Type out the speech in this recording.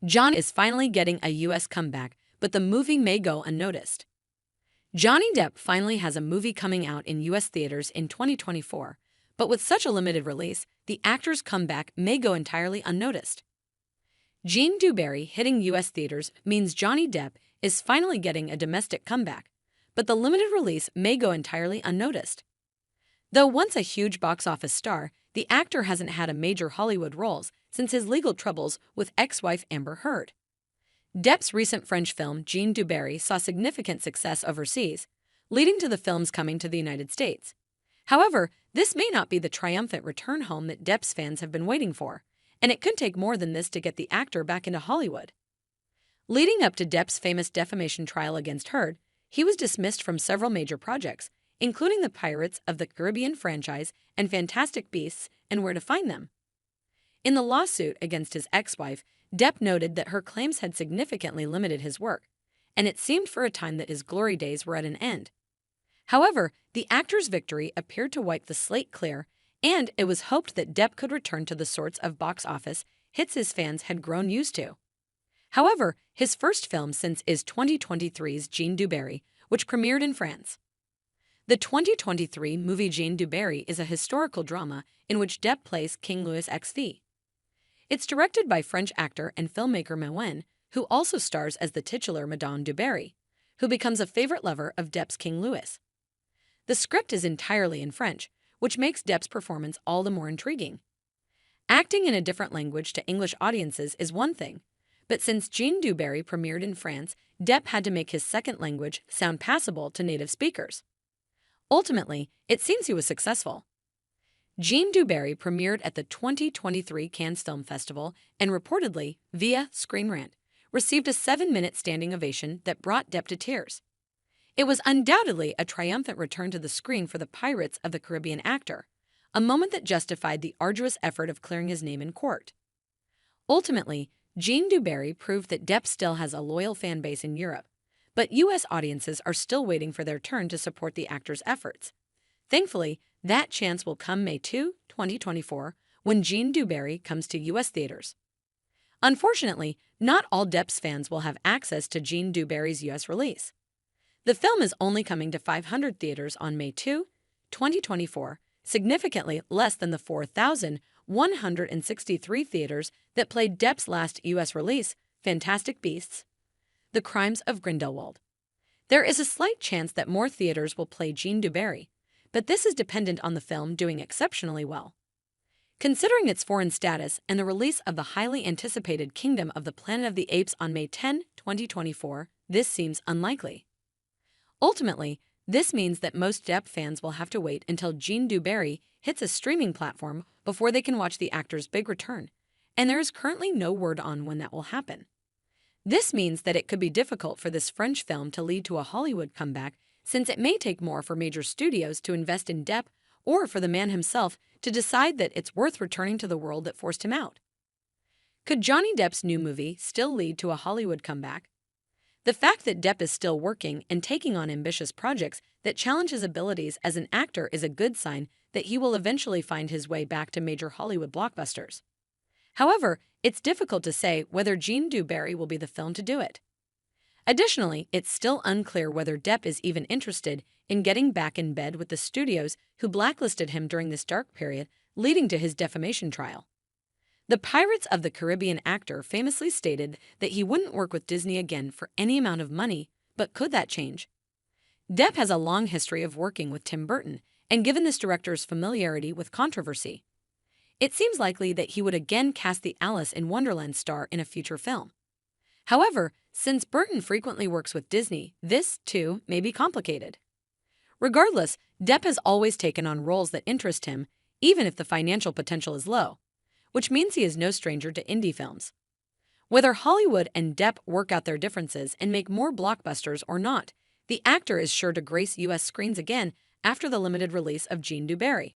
Johnny is finally getting a US comeback, but the movie may go unnoticed. Johnny Depp finally has a movie coming out in US theaters in 2024, but with such a limited release, the actor's comeback may go entirely unnoticed. Jean Dubarry hitting US theaters means Johnny Depp is finally getting a domestic comeback, but the limited release may go entirely unnoticed. Though once a huge box office star, the actor hasn't had a major Hollywood roles since his legal troubles with ex-wife Amber Heard. Depp's recent French film Jean Dubarry saw significant success overseas, leading to the film's coming to the United States. However, this may not be the triumphant return home that Depp's fans have been waiting for, and it could take more than this to get the actor back into Hollywood. Leading up to Depp's famous defamation trial against Heard, he was dismissed from several major projects, including the Pirates of the Caribbean franchise and Fantastic Beasts and Where to Find Them. In the lawsuit against his ex-wife, Depp noted that her claims had significantly limited his work, and it seemed for a time that his glory days were at an end. However, the actor's victory appeared to wipe the slate clear, and it was hoped that Depp could return to the sorts of box office hits his fans had grown used to. However, his first film since is 2023's Jean Dubarry, which premiered in France. The 2023 movie Jean Dubarry is a historical drama in which Depp plays King Louis XV. It's directed by French actor and filmmaker Mawen, who also stars as the titular Madame Dubarry, who becomes a favorite lover of Depp's King Louis. The script is entirely in French, which makes Depp's performance all the more intriguing. Acting in a different language to English audiences is one thing, but since Jean Dubarry premiered in France, Depp had to make his second language sound passable to native speakers. Ultimately, it seems he was successful. Jean Dubarry premiered at the 2023 Cannes Film Festival and reportedly, via Screen Rant, received a 7-minute standing ovation that brought Depp to tears. It was undoubtedly a triumphant return to the screen for the Pirates of the Caribbean actor, a moment that justified the arduous effort of clearing his name in court. Ultimately, Jean Dubarry proved that Depp still has a loyal fan base in Europe, but US audiences are still waiting for their turn to support the actor's efforts. Thankfully, that chance will come May 2, 2024, when Jean Dubarry comes to US theaters. Unfortunately, not all Depp's fans will have access to Jean Dubarry's US release. The film is only coming to 500 theaters on May 2, 2024, significantly less than the 4,163 theaters that played Depp's last US release, Fantastic Beasts: The Crimes of Grindelwald. There is a slight chance that more theaters will play Jean Dubarry, but this is dependent on the film doing exceptionally well. Considering its foreign status and the release of the highly anticipated Kingdom of the Planet of the Apes on May 10, 2024, this seems unlikely. Ultimately, this means that most Depp fans will have to wait until Jean Dubarry hits a streaming platform before they can watch the actor's big return, and there is currently no word on when that will happen. This means that it could be difficult for this French film to lead to a Hollywood comeback, since it may take more for major studios to invest in Depp or for the man himself to decide that it's worth returning to the world that forced him out. Could Johnny Depp's new movie still lead to a Hollywood comeback? The fact that Depp is still working and taking on ambitious projects that challenge his abilities as an actor is a good sign that he will eventually find his way back to major Hollywood blockbusters. However, it's difficult to say whether Jean Dubarry will be the film to do it. Additionally, it's still unclear whether Depp is even interested in getting back in bed with the studios who blacklisted him during this dark period leading to his defamation trial. The Pirates of the Caribbean actor famously stated that he wouldn't work with Disney again for any amount of money, but could that change? Depp has a long history of working with Tim Burton, and given this director's familiarity with controversy, it seems likely that he would again cast the Alice in Wonderland star in a future film. However, since Burton frequently works with Disney, this, too, may be complicated. Regardless, Depp has always taken on roles that interest him, even if the financial potential is low, which means he is no stranger to indie films. Whether Hollywood and Depp work out their differences and make more blockbusters or not, the actor is sure to grace US screens again after the limited release of Jean Dubarry.